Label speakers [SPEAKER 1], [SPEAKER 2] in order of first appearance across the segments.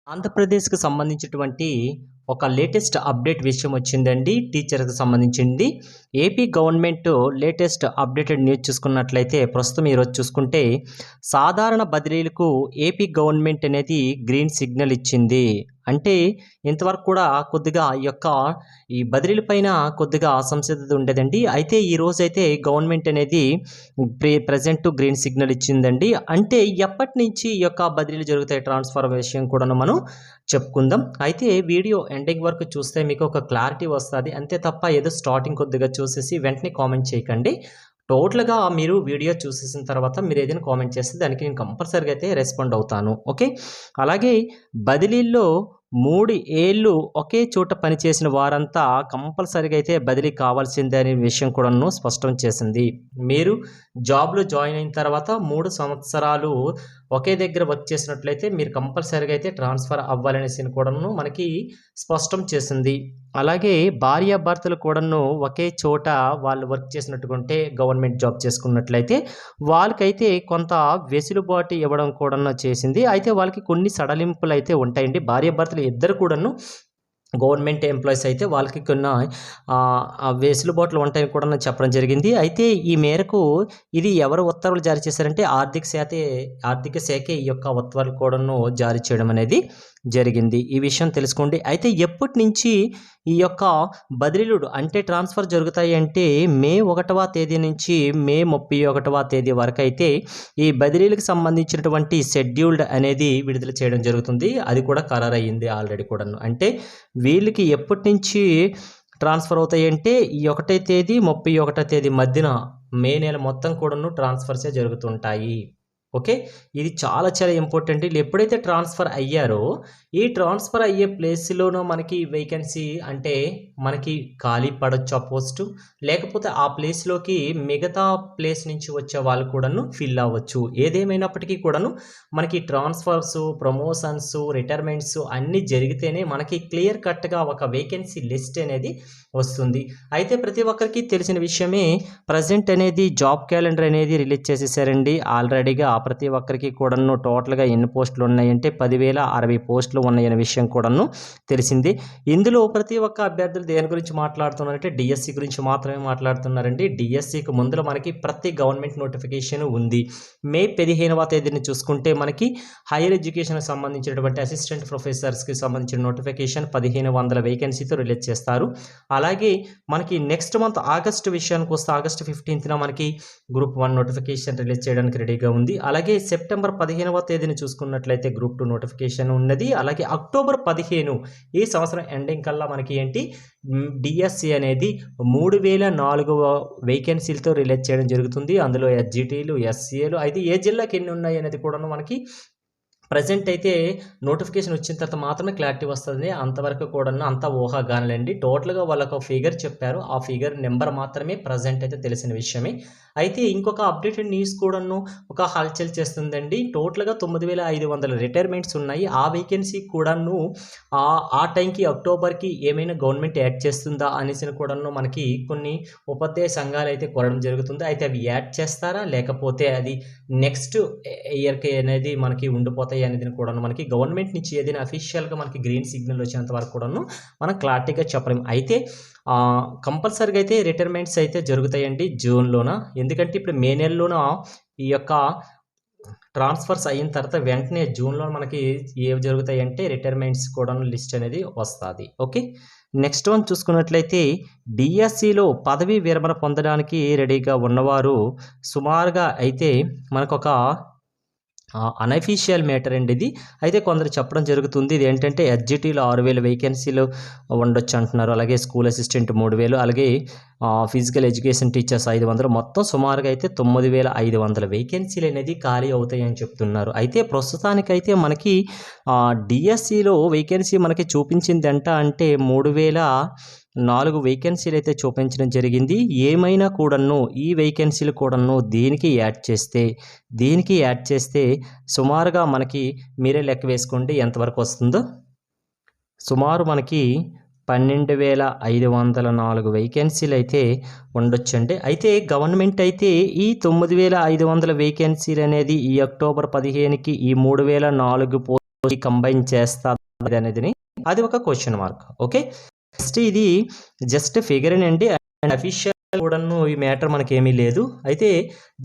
[SPEAKER 1] ఆంధ్రప్రదేశ్‌కి సంబంధించినటువంటి ఒక లేటెస్ట్ అప్డేట్ విషయం వచ్చిందండి. టీచర్‌కి సంబంధించింది. AP government latest updated news చూసుకున్నట్లయితే ప్రస్తుతం ఈరోజు చూసుకుంటే సాధారణ బదిలీలకు ఏపీ గవర్నమెంట్ అనేది గ్రీన్ సిగ్నల్ ఇచ్చింది. అంటే ఇంతవరకు కూడా కొద్దిగా ఈ బదిలీల పైన కొద్దిగా అసంసిద్ధత ఉండేదండి. అయితే ఈ రోజైతే గవర్నమెంట్ అనేది ప్రెజెంట్ గ్రీన్ సిగ్నల్ ఇచ్చిందండి. అంటే ఎప్పటినుంచి ఈ యొక్క బదిలీలు జరుగుతాయి ట్రాన్స్ఫర్ విషయం కూడాను మనం చెప్పుకుందాం. అయితే వీడియో ఎండింగ్ వరకు చూస్తే మీకు ఒక క్లారిటీ వస్తది. అంతే తప్ప ఏదో స్టార్టింగ్ కొద్దిగా చూసేసి వెంటనే కామెంట్ చేయకండి. టోటల్‌గా మీరు వీడియో చూసేసిన తర్వాత మీరు ఏదైనా కామెంట్ చేస్తే దానికి నేను కంపల్సరీగా అయితే రెస్పాండ్ అవుతాను. ఓకే. అలాగే బదిలీల్లో 3 ఏళ్ళు ఒకే చోట పనిచేసిన వారంతా కంపల్సరీగా అయితే బదిలీ కావాల్సిందే అనే విషయం కూడాను స్పష్టం చేసింది. మీరు జాబ్‌లో జాయిన్ అయిన తర్వాత 3 సంవత్సరాలు ఒకే దగ్గర వర్క్ చేసినట్లయితే మీరు కంపల్సరీగా అయితే ట్రాన్స్ఫర్ అవ్వాలనేసి కూడాను మనకి స్పష్టం చేసింది. అలాగే భార్యాభర్తలు కూడాను ఒకే చోట వాళ్ళు వర్క్ చేసినట్టుకుంటే గవర్నమెంట్ జాబ్ చేసుకున్నట్లయితే వాళ్ళకైతే కొంత వెసులుబాటు ఇవ్వడం కూడాను చేసింది. అయితే వాళ్ళకి కొన్ని సడలింపులు అయితే ఉంటాయండి. భార్యాభర్తలు ఇద్దరు కూడాను గవర్నమెంట్ ఎంప్లాయీస్ అయితే వాళ్ళకి కొన్ని వెసులుబాట్లు ఉంటాయని కూడా చెప్పడం జరిగింది. అయితే ఈ మేరకు ఇది ఎవరు ఉత్తర్వులు జారీ చేశారంటే ఆర్థిక శాఖే ఈ యొక్క ఉత్తర్వులు కూడాను జారీ చేయడం అనేది జరిగింది. ఈ విషయం తెలుసుకోండి. అయితే ఎప్పటి నుంచి ఈ యొక్క బదిలీలు అంటే ట్రాన్స్ఫర్ జరుగుతాయి అంటే మే 1వ తేదీ నుంచి మే 31వ తేదీ వరకు అయితే ఈ బదిలీలకు సంబంధించినటువంటి షెడ్యూల్డ్ అనేది విడుదల చేయడం జరుగుతుంది. అది కూడా ఖరారయ్యింది ఆల్రెడీ కూడాను. అంటే వీళ్ళకి ఎప్పటి నుంచి ట్రాన్స్ఫర్ అవుతాయి అంటే ఈ 1వ తేదీ 31వ తేదీ మధ్యన మే నెల మొత్తం కూడాను ట్రాన్స్ఫర్సే జరుగుతుంటాయి. ఓకే. ఇది చాలా చాలా ఇంపార్టెంట్. వీళ్ళు ఎప్పుడైతే ట్రాన్స్ఫర్ అయ్యారో ఈ ట్రాన్స్ఫర్ అయ్యే ప్లేస్‌లోనో మనకి వేకెన్సీ అంటే మనకి ఖాళీ పడొచ్చు ఆ పోస్టు. లేకపోతే ఆ ప్లేస్‌లోకి మిగతా ప్లేస్ నుంచి వచ్చే వాళ్ళు కూడాను ఫిల్ అవ్వచ్చు. ఏదేమైనప్పటికీ కూడాను మనకి ట్రాన్స్ఫర్స్, ప్రమోషన్స్, రిటైర్మెంట్స్ అన్నీ జరిగితేనే మనకి క్లియర్ కట్‌గా ఒక వేకెన్సీ లిస్ట్ అనేది వస్తుంది. అయితే ప్రతి ఒక్కరికి తెలిసిన విషయమే ప్రెజెంట్ అనేది జాబ్ క్యాలెండర్ అనేది రిలీజ్ చేసేసారండి. ఆల్రెడీగా ప్రతి ఒక్కరికి కూడాను టోటల్‌గా ఎన్ని పోస్టులు ఉన్నాయంటే 10,060 పోస్టులు ఉన్నాయనే విషయం కూడాను తెలిసింది. ఇందులో ప్రతి ఒక్క అభ్యర్థులు దేని గురించి మాట్లాడుతున్నారంటే డిఎస్సి గురించి మాత్రమే మాట్లాడుతున్నారండి. డిఎస్సికి ముందర మనకి ప్రతి గవర్నమెంట్ నోటిఫికేషన్ ఉంది. మే 15వ తేదీని చూసుకుంటే మనకి హైయర్ ఎడ్యుకేషన్‌కి సంబంధించినటువంటి అసిస్టెంట్ ప్రొఫెసర్స్‌కి సంబంధించిన నోటిఫికేషన్ 1500 వేకెన్సీతో రిలీజ్ చేస్తారు. అలాగే మనకి నెక్స్ట్ మంత్ ఆగస్టు విషయానికి వస్తే ఆగస్టు 15న మనకి గ్రూప్ 1 నోటిఫికేషన్ రిలీజ్ చేయడానికి రెడీగా ఉంది. అలాగే సెప్టెంబర్ 15వ తేదీని చూసుకున్నట్లయితే గ్రూప్ 2 నోటిఫికేషన్ ఉన్నది. అలాగే అక్టోబర్ 15 ఈ సంవత్సరం ఎండింగ్ కల్లా మనకి డిఎస్సి అనేది 3004 వేకెన్సీలతో రిలీజ్ చేయడం జరుగుతుంది. అందులో ఎస్జిటిలు, ఎస్సీఏలు అయితే ఏ జిల్లాకి ఎన్ని ఉన్నాయి అనేది కూడాను మనకి ప్రెజెంట్ అయితే నోటిఫికేషన్ వచ్చిన తర్వాత మాత్రమే క్లారిటీ వస్తుంది. అంతవరకు కూడాను అంతా ఊహాగానాలండి. టోటల్‌గా వాళ్ళొక ఫిగర్ చెప్పారు. ఆ ఫిగర్ నెంబర్ మాత్రమే ప్రెజెంట్ అయితే తెలిసిన విషయమే. అయితే ఇంకొక అప్డేటెడ్ న్యూస్ కూడాను ఒక హల్చల్ చేస్తుందండి. టోటల్‌గా 9,500 రిటైర్మెంట్స్ ఉన్నాయి. ఆ వేకెన్సీ కూడాను ఆ టైంకి అక్టోబర్‌కి ఏమైనా గవర్నమెంట్ యాడ్ చేస్తుందా అనేసి కూడాను మనకి కొన్ని ఉపాధ్యాయ సంఘాలు అయితే కోరడం జరుగుతుంది. అయితే అవి యాడ్ చేస్తారా? లేకపోతే అది నెక్స్ట్ ఇయర్‌కి అనేది మనకి ఉండిపోతాయి అనేది కూడాను మనకి గవర్నమెంట్ నుంచి ఏదైనా అఫీషియల్‌గా మనకి గ్రీన్ సిగ్నల్ వచ్చేంత వరకు కూడాను మనం క్లారిటీగా చెప్పలేం. అయితే కంపల్సరీగా అయితే రిటైర్మెంట్స్ అయితే జరుగుతాయండి జూన్‌లోన. ఎందుకంటే ఇప్పుడు మే నెలలోన ఈ యొక్క ట్రాన్స్ఫర్స్ అయిన తర్వాత వెంటనే జూన్‌లో మనకి ఏవి జరుగుతాయంటే రిటైర్మెంట్స్ కూడాను లిస్ట్ అనేది వస్తది. ఓకే. నెక్స్ట్ వన్ చూసుకున్నట్లయితే డిఎస్సిలో పదవీ విరమణ పొందడానికి రెడీగా ఉన్నవారు సుమారుగా అయితే మనకొక అనఫీషియల్ మ్యాటర్ అండి ఇది. అయితే కొందరు చెప్పడం జరుగుతుంది. ఇది ఏంటంటే ఎస్జిటిలో 6,000 వేకెన్సీలు ఉండొచ్చు అంటున్నారు. అలాగే స్కూల్ అసిస్టెంట్ 3,000 అలాగే ఫిజికల్ ఎడ్యుకేషన్ టీచర్స్ 500 మొత్తం సుమారుగా అయితే 9,500 వేకెన్సీలు అనేది ఖాళీ అవుతాయని చెప్తున్నారు. అయితే ప్రస్తుతానికైతే మనకి డిఎస్సిలో వేకెన్సీ మనకి చూపించిందంట అంటే 3,004 వేకెన్సీలు అయితే చూపించడం జరిగింది. ఏమైనా కూడాను ఈ వేకెన్సీలు కూడాను దీనికి యాడ్ చేస్తే సుమారుగా మనకి మీరే లెక్క వేసుకోండి ఎంతవరకు వస్తుందో. సుమారు మనకి 12,504 వేకెన్సీలు అయితే ఉండొచ్చండి. అయితే గవర్నమెంట్ అయితే ఈ 9,500 వేకెన్సీలు అనేది ఈ అక్టోబర్ 15కి ఈ 3,004 కంబైన్ చేస్తా అనేది అది ఒక క్వశ్చన్ మార్క్. ఓకే, నెక్స్ట్ ఇది జస్ట్ ఫిగర్ అండి, అండ్ అఫీషియల్ కూడాను ఈ మ్యాటర్ మనకేమీ లేదు. అయితే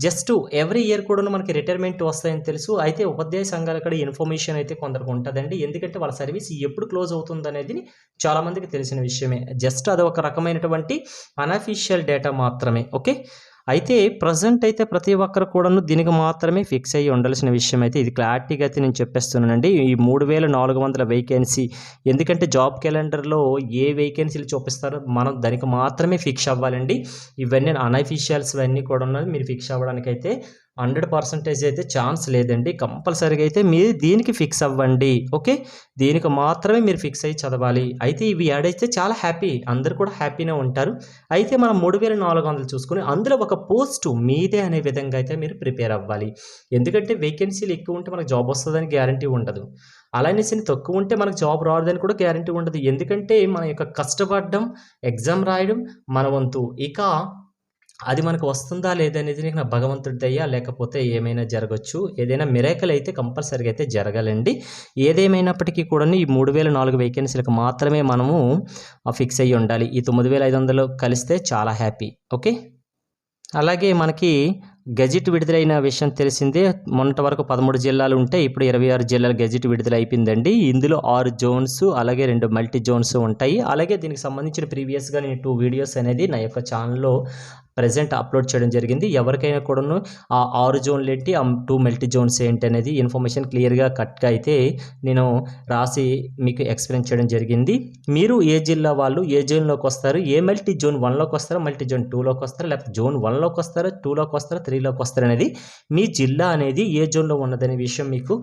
[SPEAKER 1] జస్ట్ ఎవ్రీ ఇయర్ కూడాను మనకి రిటైర్మెంట్ వస్తాయని తెలుసు. అయితే ఉపాధ్యాయ సంఘాల కాడ ఇన్ఫర్మేషన్ అయితే కొందరికి ఉంటుందండి, ఎందుకంటే వాళ్ళ సర్వీస్ ఎప్పుడు క్లోజ్ అవుతుంది అనేది చాలామందికి తెలిసిన విషయమే. జస్ట్ అది ఒక రకమైనటువంటి అనఫీషియల్ డేటా మాత్రమే. ఓకే, అయితే ప్రజెంట్ అయితే ప్రతి ఒక్కరు కూడాను దీనికి మాత్రమే ఫిక్స్ అయ్యి ఉండాల్సిన విషయం అయితే ఇది క్లారిటీగా అయితే నేను చెప్పేస్తున్నానండి. ఈ 3400 వేకెన్సీ, ఎందుకంటే జాబ్ క్యాలెండర్లో ఏ వేకెన్సీలు చూపిస్తారో మనం దానికి మాత్రమే ఫిక్స్ అవ్వాలండి. ఇవన్నీ అనఫీషియల్స్ అన్నీ కూడా ఉన్నది, మీరు ఫిక్స్ అవ్వడానికి అయితే 100% అయితే ఛాన్స్ లేదండి. కంపల్సరీగా అయితే మీరు దీనికి ఫిక్స్ అవ్వండి. ఓకే, దీనికి మాత్రమే మీరు ఫిక్స్ అయ్యి చదవాలి. అయితే ఇవి యాడ్ అయితే చాలా హ్యాపీ, అందరు కూడా హ్యాపీనే ఉంటారు. అయితే మనం 3400 చూసుకుని అందులో ఒక పోస్ట్ మీదే అనే విధంగా అయితే మీరు ప్రిపేర్ అవ్వాలి. ఎందుకంటే వేకెన్సీలు ఎక్కువ ఉంటే మనకు జాబ్ వస్తుందని గ్యారంటీ ఉండదు, అలానేసి తక్కువ ఉంటే మనకు జాబ్ రాదని కూడా గ్యారంటీ ఉండదు. ఎందుకంటే మన యొక్క కష్టపడడం, ఎగ్జామ్ రాయడం మన వంతు, ఇక అది మనకు వస్తుందా లేదనేది నీకు నా భగవంతుడి దయ, లేకపోతే ఏమైనా జరగచ్చు. ఏదైనా మిరాకిల్ అయితే కంపల్సరీగా అయితే జరగాలండి. ఏదేమైనప్పటికీ కూడా ఈ 3004 వేకెన్సీలకు మాత్రమే మనము ఫిక్స్ అయ్యి ఉండాలి. ఈ 9500 కలిస్తే చాలా హ్యాపీ. ఓకే, అలాగే మనకి గెజిట్ విడుదలైన విషయం తెలిసిందే. మొన్నటి వరకు 13 జిల్లాలు ఉంటే ఇప్పుడు 26 జిల్లాల గెజిట్ విడుదల అయిపోయిందండి. ఇందులో 6 జోన్స్ అలాగే 2 మల్టీ జోన్స్ ఉంటాయి. అలాగే దీనికి సంబంధించిన ప్రీవియస్గా నేను 2 వీడియోస్ అనేది నా యొక్క ఛానల్లో ప్రెజెంట్ అప్లోడ్ చేయడం జరిగింది. ఎవరికైనా కూడాను ఆ 6 జోన్లు ఏంటి, ఆ 2 మల్టీ జోన్స్ ఏంటి అనేది ఇన్ఫర్మేషన్ క్లియర్గా కట్గా అయితే నేను రాసి మీకు ఎక్స్ప్లెయిన్ చేయడం జరిగింది. మీరు ఏ జిల్లా వాళ్ళు ఏ జోన్లోకి వస్తారు, ఏ మల్టీ జోన్ 1లోకి వస్తారో, మల్టీ జోన్ 2లోకి వస్తారో, లేకపోతే జోన్ 1లోకి వస్తారో, 2లోకి వస్తారో, 3లోకి వస్తారో అనేది, మీ జిల్లా అనేది ఏ జోన్లో ఉన్నదనే విషయం మీకు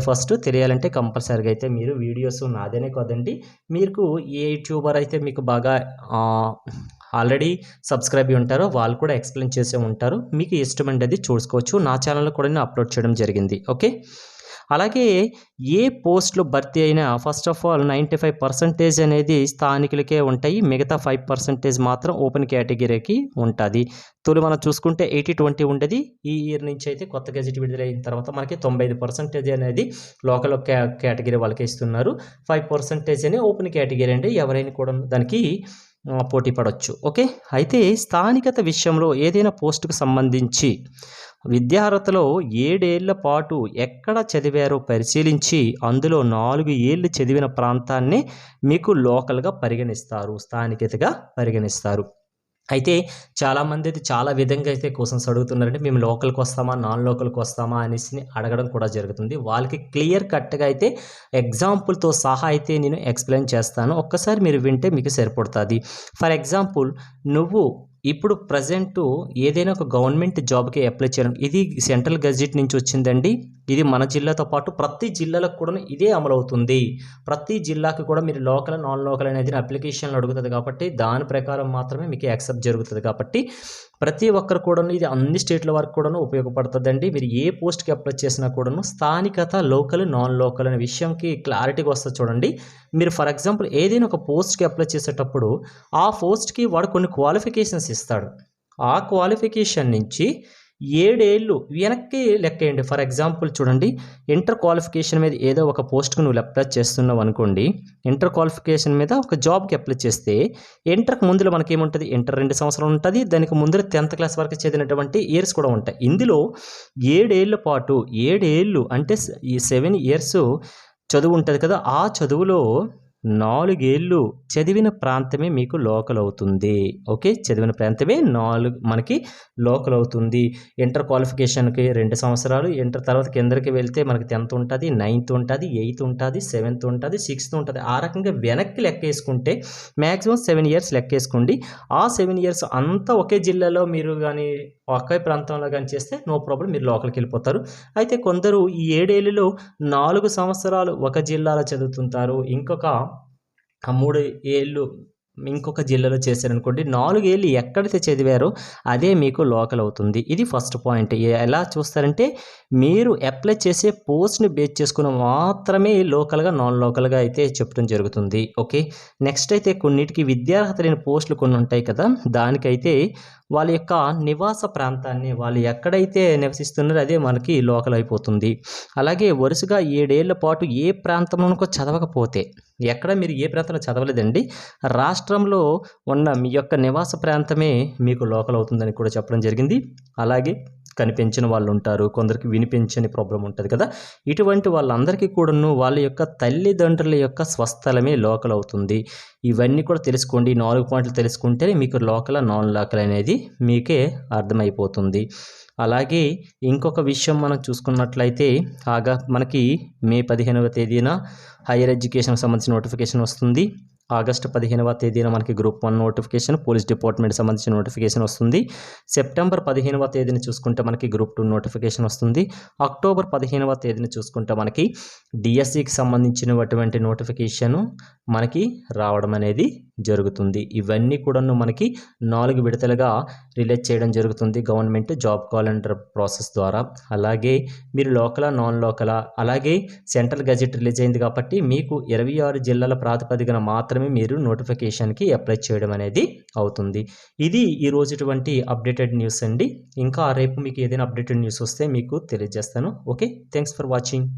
[SPEAKER 1] ఫస్ట్ తెలియాలంటే కంపల్సరీగా అయితే మీరు వీడియోస్ నాదేనే కాదండి, మీకు ఏ యూట్యూబర్ అయితే మీకు బాగా ఆల్రెడీ సబ్స్క్రైబ్ అయి ఉంటారో వాళ్ళు కూడా ఎక్స్ప్లెయిన్ చేసే ఉంటారు. మీకు ఇష్టమైనది చూసుకోవచ్చు. నా ఛానల్లో కూడా నేను అప్లోడ్ చేయడం జరిగింది. ఓకే, అలాగే ఏ పోస్టులు భర్తీ అయినా ఫస్ట్ ఆఫ్ ఆల్ 95% అనేది స్థానికులకే ఉంటాయి. మిగతా 5% మాత్రం ఓపెన్ కేటగిరీకి ఉంటుంది. తొలి మనం చూసుకుంటే 80-20 ఉండేది. ఈ ఇయర్ నుంచి అయితే కొత్త గెజిట్ విడుదలైన తర్వాత మనకి 95% అనేది లోకల్ కేటగిరీ వాళ్ళకి ఇస్తున్నారు. 5% అని ఓపెన్ కేటగిరీ అండి, ఎవరైనా కూడా దానికి పోటీ పడవచ్చు. ఓకే, అయితే స్థానికత విషయంలో ఏదైనా పోస్టుకు సంబంధించి విద్యార్హతలో 7 ఏళ్ల పాటు ఎక్కడ చదివారో పరిశీలించి అందులో 4 ఏళ్ళు చదివిన ప్రాంతాన్ని మీకు లోకల్గా పరిగణిస్తారు, స్థానికతగా పరిగణిస్తారు. అయితే చాలామంది అయితే చాలా విధంగా అయితే క్వశ్చన్స్ అడుగుతున్నారంటే మేము లోకల్కి వస్తామా నాన్ లోకల్కి వస్తామా అనేసి అడగడం కూడా జరుగుతుంది. వాళ్ళకి క్లియర్ కట్గా అయితే ఎగ్జాంపుల్తో సహా అయితే నేను ఎక్స్ప్లెయిన్ చేస్తాను. ఒక్కసారి మీరు వింటే మీకు సరిపడుతుంది. ఫర్ ఎగ్జాంపుల్, నువ్వు ఇప్పుడు ప్రజెంటు ఏదైనా ఒక గవర్నమెంట్ జాబ్కి అప్లై చేయడం, ఇది సెంట్రల్ గెజిట్ నుంచి వచ్చిందండి. ఇది మన జిల్లాతో పాటు ప్రతి జిల్లాలకు కూడా ఇదే అమలవుతుంది. ప్రతి జిల్లాకి కూడా మీరు లోకల్ నాన్ లోకల్ అనేది అప్లికేషన్లు అడుగుతుంది కాబట్టి దాని ప్రకారం మాత్రమే మీకు యాక్సెప్ట్ జరుగుతుంది. కాబట్టి ప్రతి ఒక్కరు కూడాను ఇది అన్ని స్టేట్ల వరకు కూడాను ఉపయోగపడుతుందండి. మీరు ఏ పోస్ట్కి అప్లై చేసినా కూడాను స్థానికత, లోకల్, నాన్ లోకల్ అనే విషయంకి క్లారిటీగా వస్తుంది. చూడండి, మీరు ఫర్ ఎగ్జాంపుల్ ఏదైనా ఒక పోస్ట్కి అప్లై చేసేటప్పుడు ఆ పోస్ట్కి వాడు కొన్ని క్వాలిఫికేషన్స్ ఇస్తాడు. ఆ క్వాలిఫికేషన్ నుంచి 7 ఏళ్ళు వెనక్కి లెక్కేయండి. ఫర్ ఎగ్జాంపుల్ చూడండి, ఇంటర్ క్వాలిఫికేషన్ మీద ఏదో ఒక పోస్ట్కి నువ్వు అప్లై చేస్తున్నావు అనుకోండి. ఇంటర్ క్వాలిఫికేషన్ మీద ఒక జాబ్కి అప్లై చేస్తే ఇంటర్కి ముందులో మనకి ఏముంటుంది, ఇంటర్ 2 సంవత్సరాలు ఉంటుంది. దానికి ముందు 10th క్లాస్ వరకు చదివినటువంటి ఇయర్స్ కూడా ఉంటాయి. ఇందులో 7 ఏళ్ల పాటు 7 ఏళ్ళు అంటే ఈ 7 ఇయర్స్ చదువు ఉంటుంది కదా, ఆ చదువులో 4 ఏళ్ళు చదివిన ప్రాంతమే మీకు లోకల్ అవుతుంది. ఓకే, చదివిన ప్రాంతమే మనకి లోకల్ అవుతుంది. ఇంటర్ క్వాలిఫికేషన్కి 2 సంవత్సరాలు, ఇంటర్ తర్వాత కిందకి వెళ్తే మనకి 10th ఉంటుంది, 9th ఉంటుంది, 8th ఉంటుంది, 7th ఉంటుంది, 6th ఉంటుంది. ఆ రకంగా వెనక్కి లెక్కేసుకుంటే మ్యాక్సిమం 7 ఇయర్స్ లెక్కేసుకోండి. ఆ 7 ఇయర్స్ అంతా ఒకే జిల్లాలో మీరు కానీ ఒకే ప్రాంతంలో కానీ చేస్తే నో ప్రాబ్లం, మీరు లోకల్కి వెళ్ళిపోతారు. అయితే కొందరు ఈ 7 ఏళ్ళలో 4 సంవత్సరాలు ఒక జిల్లాలో చదువుతుంటారు, ఇంకొక 3 ఏళ్ళు ఇంకొక జిల్లాలో చేశారనుకోండి, 4 ఏళ్ళు ఎక్కడైతే చదివారో అదే మీకు లోకల్ అవుతుంది. ఇది ఫస్ట్ పాయింట్. ఎలా చూస్తారంటే మీరు అప్లై చేసే పోస్ట్‌ని బేస్ చేసుకొని మాత్రమే లోకల్‌గా, నాన్ లోకల్‌గా అయితే చెప్పడం జరుగుతుంది. ఓకే. నెక్స్ట్ అయితే కొన్నిటికి విద్యార్హత లేని పోస్టులు కొన్ని ఉంటాయి కదా! దానికైతే వాళ్ళ యొక్క నివాస ప్రాంతాన్ని వాళ్ళు ఎక్కడైతే నివసిస్తున్నారో అదే మనకి లోకల్ అయిపోతుంది. అలాగే వరుసగా 7 ఏళ్ల పాటు ఏ ప్రాంతంలోనో చదవకపోతే, ఎక్కడ మీరు ఏ ప్రాంతంలో చదవలేదండి, రాష్ట్రంలో ఉన్న మీ యొక్క నివాస ప్రాంతమే మీకు లోకల్ అవుతుందని కూడా చెప్పడం జరిగింది. అలాగే కనిపించని వాళ్ళు ఉంటారు, కొందరికి వినిపించని ప్రాబ్లం ఉంటుంది కదా! ఇటువంటి వాళ్ళందరికీ కూడాను వాళ్ళ యొక్క తల్లిదండ్రుల యొక్క స్వస్థలమే లోకల్ అవుతుంది. ఇవన్నీ కూడా తెలుసుకోండి. 4 పాయింట్లు తెలుసుకుంటేనే మీకు లోకలా, నాన్ లోకల్ అనేది మీకే అర్థమైపోతుంది. అలాగే ఇంకొక విషయం మనం చూసుకున్నట్లయితే మనకి మే 15వ తేదీన హైయర్ ఎడ్యుకేషన్‌కి సంబంధించిన నోటిఫికేషన్ వస్తుంది. ఆగస్టు 15వ తేదీన మనకి గ్రూప్ 1 నోటిఫికేషన్, పోలీస్ డిపార్ట్మెంట్‌కి సంబంధించిన నోటిఫికేషన్ వస్తుంది. సెప్టెంబర్ 15వ తేదీన చూసుకుంటే మనకి గ్రూప్ 2 నోటిఫికేషన్ వస్తుంది. అక్టోబర్ 15వ తేదీన చూసుకుంటే మనకి డిఎస్సికి సంబంధించినటువంటి నోటిఫికేషను మనకి రావడం అనేది జరుగుతుంది. ఇవన్నీ కూడాను మనకి 4 విడతలుగా రిలీజ్ చేయడం జరుగుతుంది గవర్నమెంట్ జాబ్ క్యాలెండర్ ప్రాసెస్ ద్వారా. అలాగే మీరు లోకలా, నాన్ లోకలా, అలాగే సెంట్రల్ గెజెట్ రిలీజ్ అయింది కాబట్టి మీకు 26 జిల్లాల ప్రాతిపదికన మాత్రమే మీరు నోటిఫికేషన్‌కి అప్లై చేయడం అనేది అవుతుంది. ఇది ఈ రోజుటువంటి అప్డేటెడ్ న్యూస్ అండి. ఇంకా రేపు మీకు ఏదైనా అప్డేటెడ్ న్యూస్ వస్తే మీకు తెలియజేస్తాను. ఓకే. Thanks for watching.